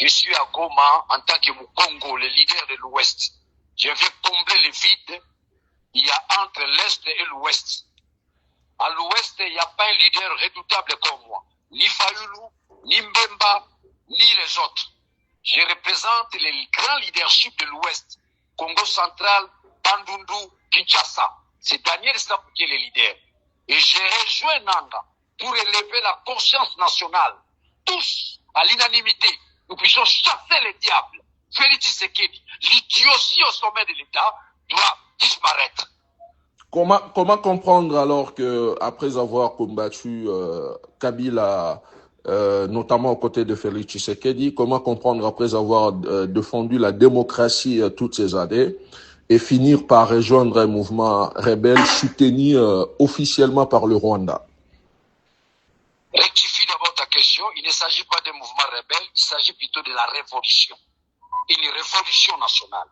Je suis à Goma en tant que Mukongo, le leader de l'Ouest. Je viens combler le vide il y a entre l'Est et l'Ouest. À l'Ouest, il n'y a pas un leader redoutable comme moi. Ni Fayoulou, ni Mbemba, ni les autres. Je représente le grand leadership de l'Ouest. Congo central, Bandundu, Kinshasa. C'est Daniel Stabou qui est le leader. Et j'ai rejoint Nanga pour élever la conscience nationale. Tous, à l'unanimité, nous puissions chasser les diables. Félix Tshisekedi, l'idiotie au sommet de l'État, doit disparaître. Comment comprendre alors que après avoir combattu Kabila, notamment aux côtés de Félix Tshisekedi, comment comprendre après avoir défendu la démocratie toutes ces années et finir par rejoindre un mouvement rebelle soutenu officiellement par le Rwanda? Rectifie d'abord ta question. Il ne s'agit pas d'un mouvement rebelle, il s'agit plutôt de la révolution. Une révolution nationale.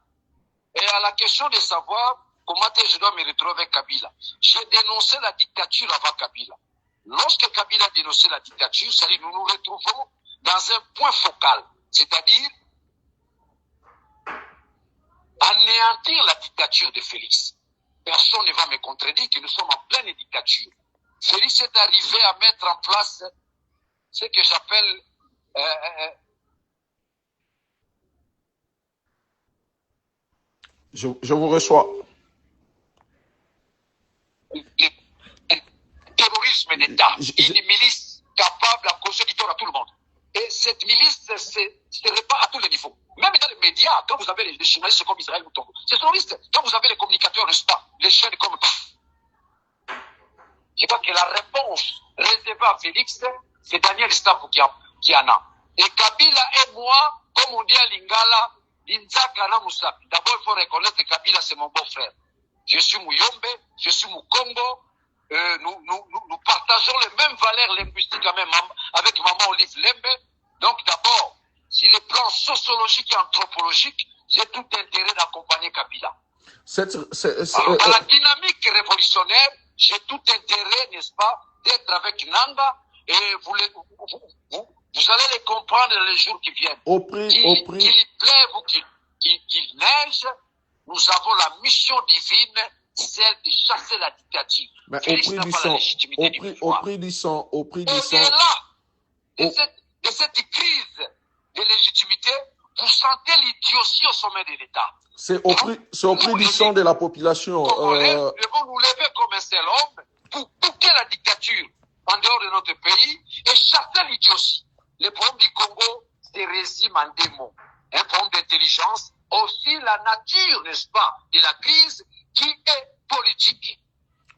Et à la question de savoir comment je dois me retrouver avec Kabila, j'ai dénoncé la dictature avant Kabila. Lorsque Kabila a dénoncé la dictature, c'est-à-dire nous nous retrouvons dans un point focal, c'est-à-dire anéantir la dictature de Félix. Personne ne va me contredire que nous sommes en pleine dictature. Félix est arrivé à mettre en place ce que j'appelle je vous reçois. Terrorisme d'État, une milice capable à causer du tort à tout le monde. Et cette milice se répand à tous les niveaux. Même dans les médias, quand vous avez les journalistes comme Israël Moutongo, c'est terroriste. Quand vous avez les communicateurs, n'est-ce pas, les chaînes comme... Je crois que la réponse réservée à Félix, c'est Daniel Stabou qui en a. Et Kabila et moi, comme on dit à Lingala, Linzaka Moussapi. D'abord, il faut reconnaître que Kabila, c'est mon beau-frère. Je suis Mouyombe, je suis Moukongo. Nous partageons les mêmes valeurs linguistiques avec Maman Olive Lembe. Donc d'abord, sur le plan sociologique et anthropologique, j'ai tout intérêt d'accompagner Kabila. Alors, dans la dynamique révolutionnaire, j'ai tout intérêt, n'est-ce pas, d'être avec Nanga et vous allez les comprendre les jours qui viennent. Qu'il pleuve ou qu'il neige, nous avons la mission divine, celle de chasser la dictature. Mais au prix du sang. Et là, de cette crise de légitimité, vous sentez l'idiotie au sommet de l'État. C'est au prix du sang de la population. Nous devons nous lever comme un seul homme pour boucler la dictature en dehors de notre pays et chasser l'idiotie. Le problème du Congo se résume en deux mots. Un problème d'intelligence, aussi la nature, n'est-ce pas, de la crise qui est politique.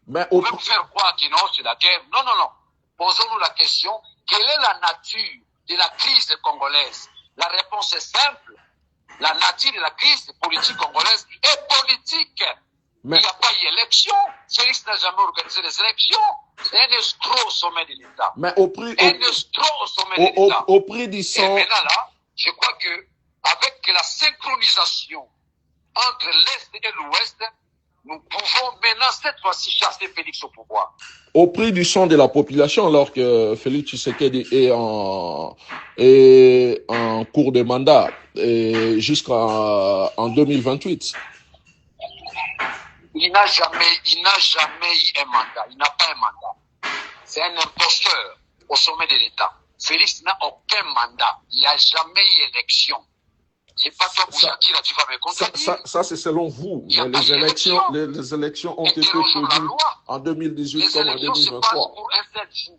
Mais on veut vous faire croire que non, c'est la guerre. Non, non, non. Posons-nous la question, quelle est la nature de la crise congolaise? La réponse est simple. La nature de la crise politique congolaise est politique. Mais il n'y a pas eu élection. Félix n'a jamais organisé les élections. C'est un escroc au sommet de l'État. Mais au prix du sang. Et maintenant là, je crois que avec la synchronisation entre l'Est et l'Ouest, nous pouvons maintenant cette fois-ci chasser Félix au pouvoir. Au prix du sang de la population, alors que Félix Tshisekedi est en cours de mandat jusqu'en 2028. Il n'a jamais eu un mandat. Il n'a pas un mandat. C'est un imposteur au sommet de l'État. Félix n'a aucun mandat. Il n'y a jamais eu élection. C'est pas toi, Bouchaki, là, tu vas me contredire. Ça, c'est selon vous. Mais les élections ont été tenues en 2018 comme en 2023. Les élections se passent pour un seul jour.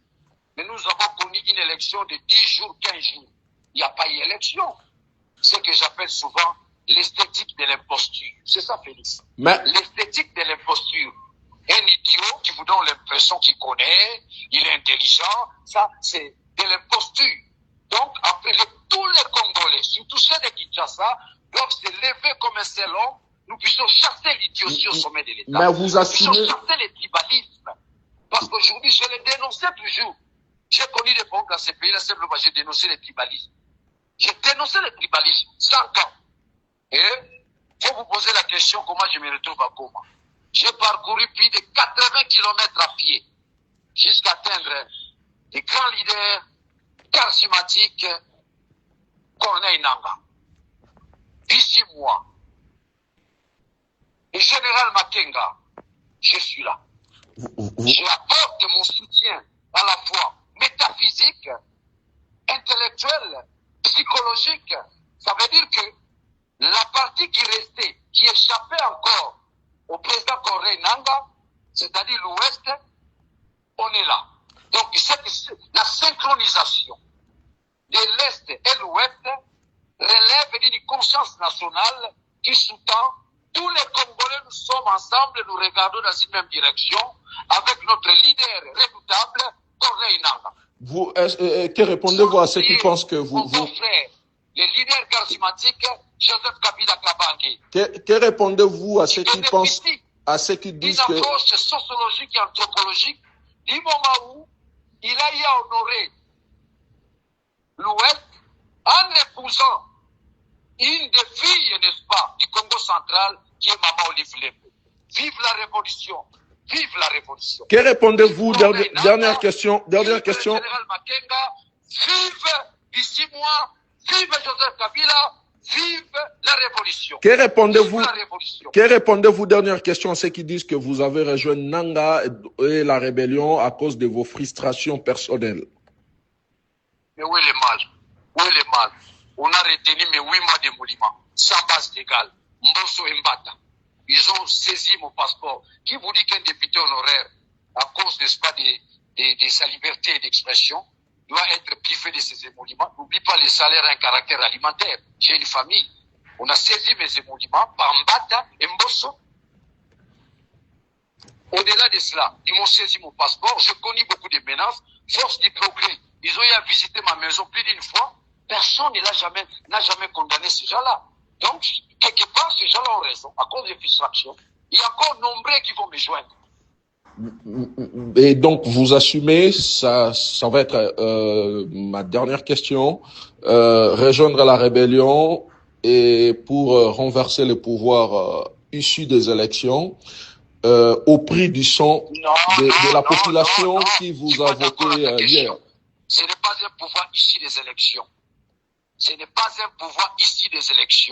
Mais nous avons connu une élection de 10 jours, 15 jours. Il n'y a pas eu élection. Ce que j'appelle souvent l'esthétique de l'imposture. C'est ça, Félix. L'esthétique de l'imposture. Un idiot qui vous donne l'impression qu'il connaît, il est intelligent, ça, c'est de l'imposture. Donc, après, tous les Congolais, surtout ceux de Kinshasa, doivent se lever comme un seul homme. Nous puissions chasser l'idiotie au sommet de l'État. Mais vous assumez... Nous puissions chasser le tribalisme. Parce qu'aujourd'hui, je l'ai dénoncé toujours. J'ai connu des problèmes dans ces pays-là, simplement, j'ai dénoncé le tribalisme. J'ai dénoncé le tribalisme, 100 ans. Et, faut vous poser la question, comment je me retrouve à Goma. J'ai parcouru plus de 80 km à pied, jusqu'à atteindre des grands leaders charismatiques Corneille Nangaa. D'ici moi. Et Général Makenga, je suis là. J'apporte mon soutien à la fois métaphysique, intellectuel, psychologique. Ça veut dire que la partie qui restait, qui échappait encore au président Corneille Nangaa, c'est-à-dire l'Ouest, on est là. Donc, la synchronisation de l'Est et l'Ouest relève d'une conscience nationale qui sous-tend tous les Congolais, nous sommes ensemble, nous regardons dans une même direction avec notre leader redoutable, Corneille Nangaa. Que répondez-vous à ceux qui pensent que mon frère, le leader charismatique, Joseph Kabila Kabange. Que répondez-vous à ceux qui pensent, à ceux qui disent que... Une approche sociologique et anthropologique du moment où il a y à honorer l'Ouest en épousant une des filles, n'est-ce pas, du Congo central, qui est Maman Olive Lembe. Vive la révolution! Vive la révolution! Que répondez-vous, dernière question, Général Makenga, vive d'ici mois, vive Joseph Kabila, vive la révolution! Que répondez-vous, dernière question, à ceux qui disent que vous avez rejoint Nangaa et la rébellion à cause de vos frustrations personnelles? Mais où est le mal? Où est le mal? On a retenu mes 8 mois de monument, sans base légale. Mbosso et Mbata. Ils ont saisi mon passeport. Qui vous dit qu'un député honoraire, à cause, n'est-ce pas, de sa liberté d'expression, doit être privé de ses émoluments? N'oublie pas, les salaires ont un caractère alimentaire. J'ai une famille. On a saisi mes émoluments par Mbata et Mbosso. Au-delà de cela, ils m'ont saisi mon passeport. Je connais beaucoup de menaces. Force du progrès. Ils ont eu à visiter ma maison plus d'une fois. Personne n'a jamais condamné ces gens-là. Donc, quelque part, ces gens-là ont raison. À cause des frustrations, il y a encore nombreux qui vont me joindre. Et donc, vous assumez, ça va être ma dernière question, rejoindre la rébellion et pour renverser le pouvoir issu des élections, au prix du sang de la population qui vous a voté hier. Ce n'est pas un pouvoir issu des élections. Ce n'est pas un pouvoir issu des élections.